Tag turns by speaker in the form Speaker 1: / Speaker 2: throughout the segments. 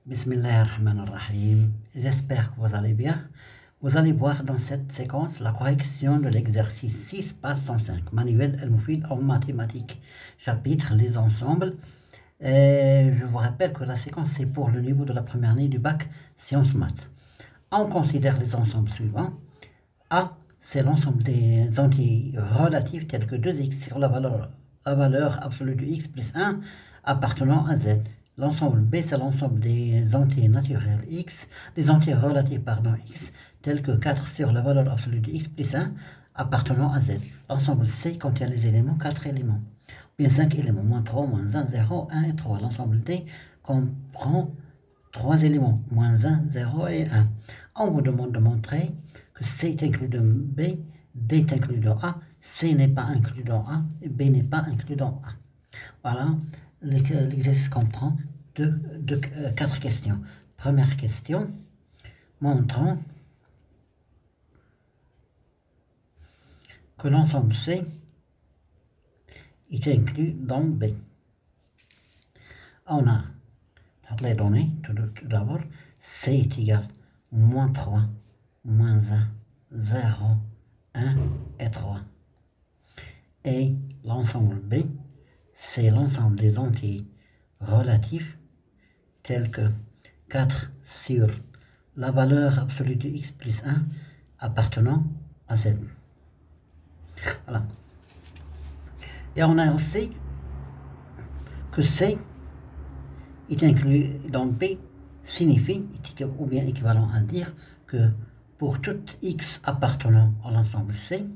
Speaker 1: Bismillahirrahmanirrahim. J'espère que vous allez bien. Vous allez voir dans cette séquence la correction de l'exercice 6, page 105, manuel El-Moufid en mathématiques, chapitre les ensembles. Et je vous rappelle que la séquence c'est pour le niveau de la première année du bac sciences maths. On considère les ensembles suivants. A, c'est l'ensemble des entiers relatifs tels que 2x sur la valeur absolue de x plus 1 appartenant à z. L'ensemble B, c'est l'ensemble des entiers naturels x, des entiers relatifs x, tels que 4 sur la valeur absolue de x plus 1 appartenant à z. L'ensemble C contient les éléments, 4 éléments, ou bien 5 éléments, moins 3, moins 1, 0, 1 et 3. L'ensemble D comprend 3 éléments, moins 1, 0 et 1. On vous demande de montrer que C est inclus dans B, D est inclus dans A, C n'est pas inclus dans A et B n'est pas inclus dans A. Voilà, l'exercice comprend 4 questions. Première question, montrons que l'ensemble C est inclus dans B. On a les données, tout d'abord, C est égal à moins 3, moins 1, 0, 1 et 3. Et l'ensemble B, c'est l'ensemble des entiers relatifs tels que 4 sur la valeur absolue de x plus 1 appartenant à z. Voilà. Et on a aussi que C est inclus dans B signifie, ou bien équivalent à dire que pour tout x appartenant à l'ensemble C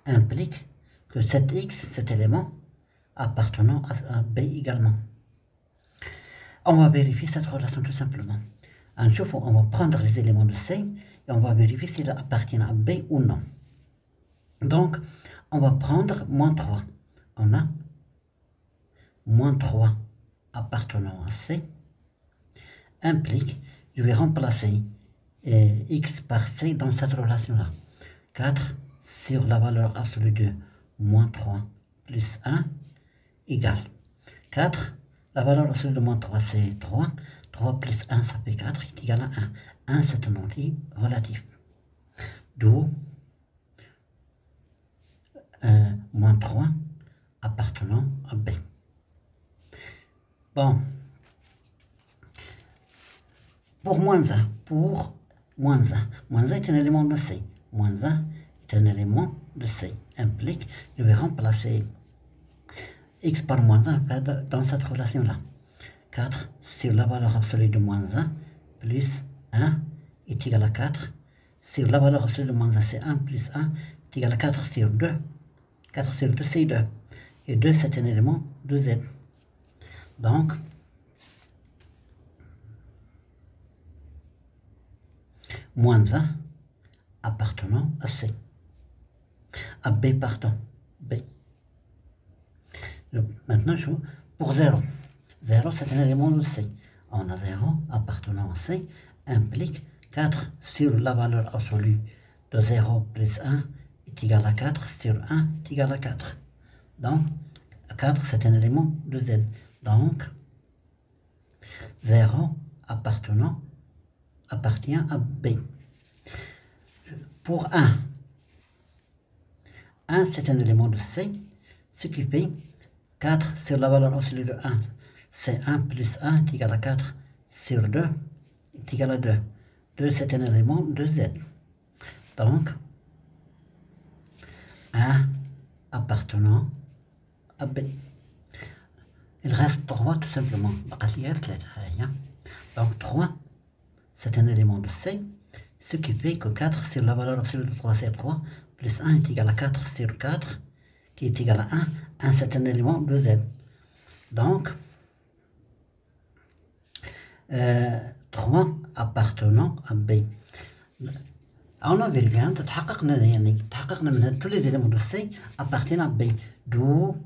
Speaker 1: implique que cet x, cet élément, appartenant à B également. On va vérifier cette relation tout simplement. On va prendre les éléments de C et on va vérifier s'ils appartiennent à B ou non. Donc, on va prendre moins 3. On a moins 3 appartenant à C implique, je vais remplacer x par C dans cette relation-là. 4 sur la valeur absolue de moins 3 plus 1 égale 4. La valeur absolue de moins 3, c'est 3. 3 plus 1, ça fait 4, est égal à 1. 1, c'est un entier relatif. D'où moins 3 appartenant à B. Bon. Pour moins 1, moins 1 est un élément de C. Moins 1 est un élément de C. Implique, je vais remplacer x par moins 1 dans cette relation-là. 4 sur la valeur absolue de moins 1 plus 1 est égal à 4. Sur la valeur absolue de moins 1, c'est 1 plus 1 est égal à 4 sur 2. 4 sur 2, c'est 2. Et 2, c'est un élément de Z. Donc, moins 1 appartenant à C. À B, pardon. B. Maintenant, pour 0. 0, c'est un élément de C. On a 0 appartenant à C implique 4 sur la valeur absolue de 0 plus 1 est égal à 4 sur 1 est égal à 4. Donc, 4, c'est un élément de Z. Donc, 0 appartient à B. Pour 1, 1, c'est un élément de C, ce qui fait 4 sur la valeur absolue de 1, c'est 1 plus 1 est égal à 4 sur 2 est égal à 2. 2, c'est un élément de Z. Donc, 1 appartenant à B. Il reste 3 tout simplement. Donc, 3, c'est un élément de C, ce qui fait que 4 sur la valeur absolue de 3, c'est 3, plus 1 est égal à 4 sur 4, qui est égal à 1. 1, c'est un élément de Z. Donc, 3 appartenant à B. On a vérifié, tous les éléments de C appartiennent à B. D'où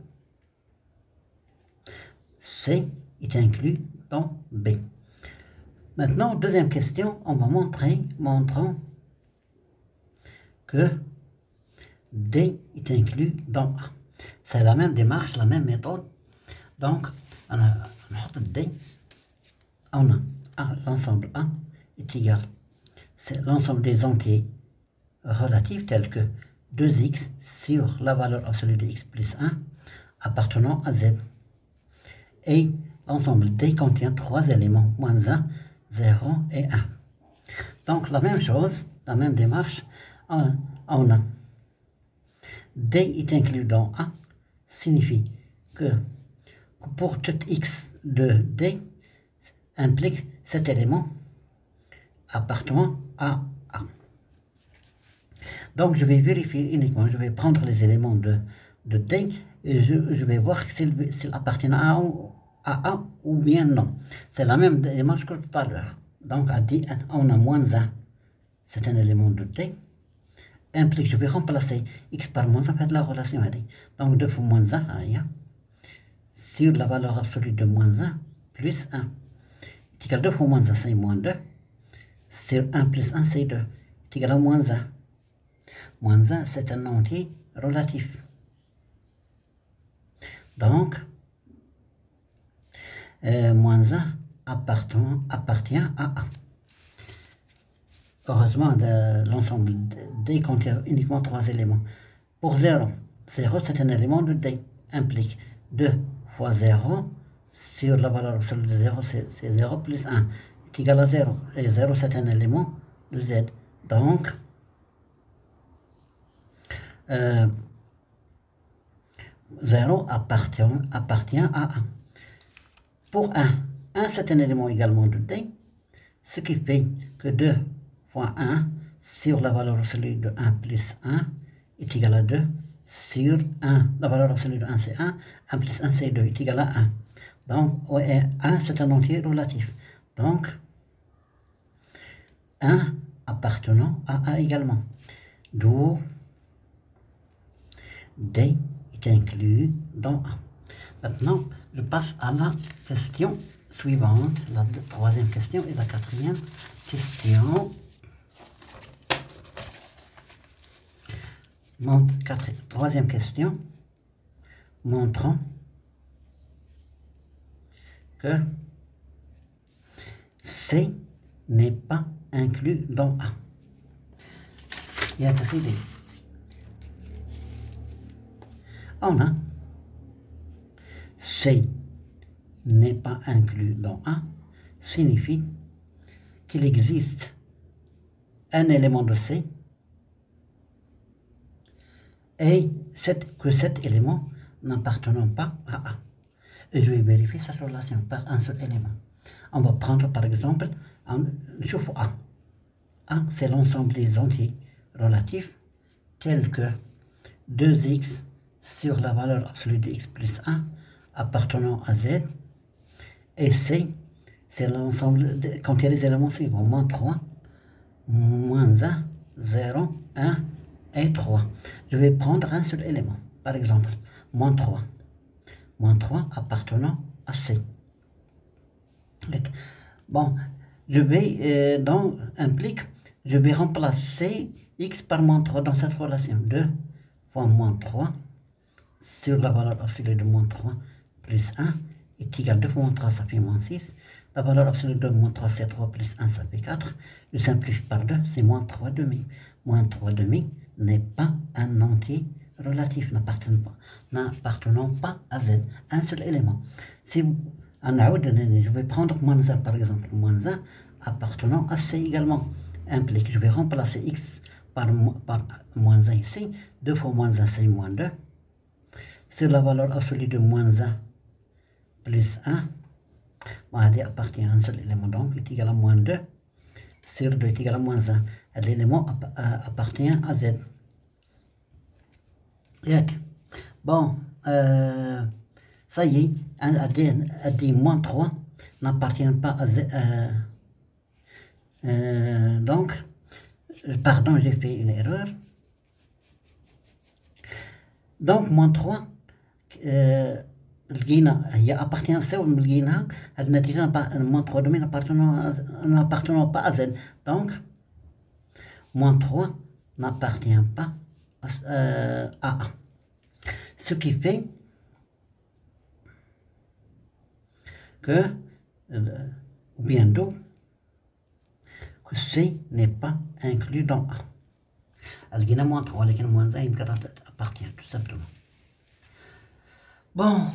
Speaker 1: C est inclus dans B. Maintenant, deuxième question, on va montrons que D est inclus dans A. C'est la même démarche, la même méthode. Donc, on a D. On a A, l'ensemble A est égal. C'est l'ensemble des entiers relatifs tels que 2x sur la valeur absolue de x plus 1 appartenant à z. Et l'ensemble D contient 3 éléments, moins 1, 0 et 1. Donc la même chose, la même démarche, on a D est inclus dans A, signifie que pour tout x de D implique cet élément appartenant à A. Donc je vais vérifier uniquement, je vais prendre les éléments de D et je vais voir s'il appartient à A ou bien non. C'est la même démarche que tout à l'heure. Donc on a moins 1, c'est un élément de D. Implique, je vais remplacer x par moins 1, fait la relation à D. Donc 2 fois moins 1, sur la valeur absolue de moins 1 plus 1. Est égal à 2 fois moins 1, c'est moins 2. Sur 1 plus 1, c'est 2. Est égal à moins 1. Moins 1, c'est un entier relatif. Donc, moins 1 appartient à A. Heureusement, l'ensemble D contient uniquement 3 éléments. Pour 0, 0 c'est un élément de D, implique 2 fois 0, sur la valeur absolue de 0, c'est 0 plus 1, est égal à 0. Et 0 c'est un élément de Z. Donc, 0 appartient à A. Pour 1 c'est un élément également de D, ce qui fait que 2 fois 1 sur la valeur absolue de 1 plus 1 est égal à 2 sur 1. La valeur absolue de 1 c'est 1, 1 plus 1 c'est 2 est égal à 1. Donc 1 c'est un entier relatif. Donc 1 appartenant à A également. D'où D est inclus dans A. Maintenant, je passe à la question suivante, la troisième question et la quatrième question. Troisième question, montrant que C n'est pas inclus dans A. Il y a que C. On a C n'est pas inclus dans A signifie qu'il existe un élément de C et que cet élément n'appartenant pas à A. Et je vais vérifier cette relation par un seul élément. On va prendre par exemple chauffe A. A, c'est l'ensemble des entiers relatifs tels que 2x sur la valeur absolue de x plus 1 appartenant à Z. Et C, c'est l'ensemble quand il y a les éléments suivants, moins 3, moins 1, 0, 1 et 3. Je vais prendre un seul élément, par exemple, moins 3. Moins 3 appartenant à C. Bon, je vais, donc, implique, je vais remplacer x par moins 3 dans cette relation. 2 fois moins 3 sur la valeur absolue de moins 3 plus 1 est égal à 2 fois moins 3, ça fait moins 6. La valeur absolue de moins 3, c'est 3 plus 1, ça fait 4. Je simplifie par 2, c'est moins 3 demi. Moins 3 demi n'est pas un entier relatif, n'appartenant pas à Z. Un seul élément. Si je vais prendre moins 1 par exemple. Moins 1 appartenant à C également implique. Je vais remplacer x par moins 1 ici. 2 fois moins 1, c'est moins 2. Sur la valeur absolue de moins 1 plus 1, D appartient à un seul élément, donc est égal à moins 2 sur 2 est égal à moins 1. L'élément appartient à Z. Bon, ça y est, a dit moins 3 n'appartient pas à Z. Donc, pardon, j'ai fait une erreur. Donc, moins 3, هي appartient سوا لقينا هذه النتيجة moins 3 demi n'appartenant pas à Z. Donc, moins 3 n'appartient pas à A. Ce qui fait que, ou bien d'où, que C n'est pas inclus dans A. لقينا moins 3 لكن moins 1 يمكن appartient tout simplement. Bon,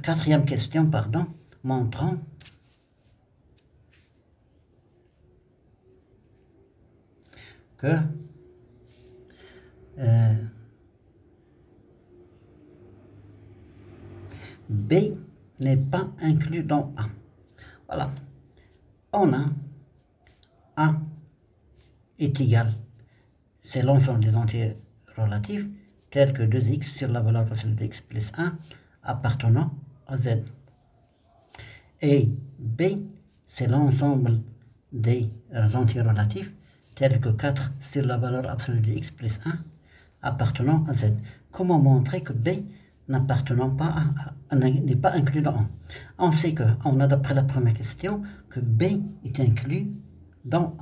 Speaker 1: quatrième question, pardon, montrant que B n'est pas inclus dans A. Voilà. On a A est égal, c'est l'ensemble des entiers relatifs, tels que 2x sur la valeur possible de x plus 1 appartenant à z. Et B, c'est l'ensemble des entiers relatifs, tels que 4 sur la valeur absolue de x plus 1 appartenant à z. Comment montrer que B n'appartenant pas n'est pas inclus dans A? On sait qu'on a d'après la première question que B est inclus dans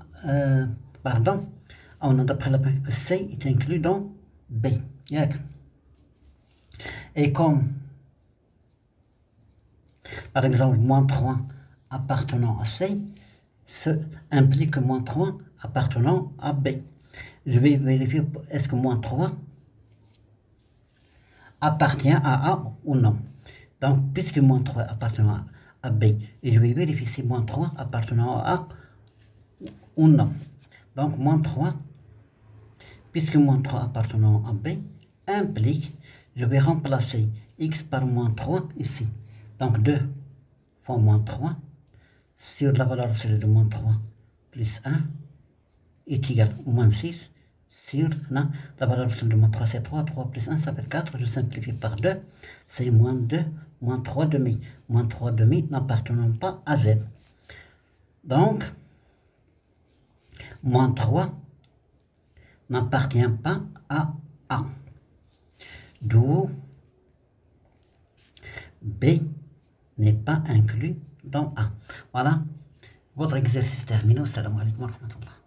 Speaker 1: on a d'après la première que C est inclus dans B. Et comme par exemple moins 3 appartenant à C implique moins 3 appartenant à B. Je vais vérifier est-ce que moins 3 appartient à A ou non. Donc, puisque moins 3 appartient à B, et je vais vérifier si moins 3 appartenant à A ou non. Donc, moins 3, puisque moins 3 appartenant à B, implique, je vais remplacer x par moins 3 ici. Donc, 2 fois moins 3 sur la valeur absolue de moins 3 plus 1 est égal à moins 6 sur la valeur absolue de moins 3, c'est 3, 3 plus 1, ça fait 4, je simplifie par 2, c'est moins 2, moins 3 demi. Moins 3 demi n'appartenant pas à Z. Donc, moins 3 n'appartient pas à A. D'où B n'est pas inclus dans A. Voilà, votre exercice terminé. Salam alaikum wa rahmatullah.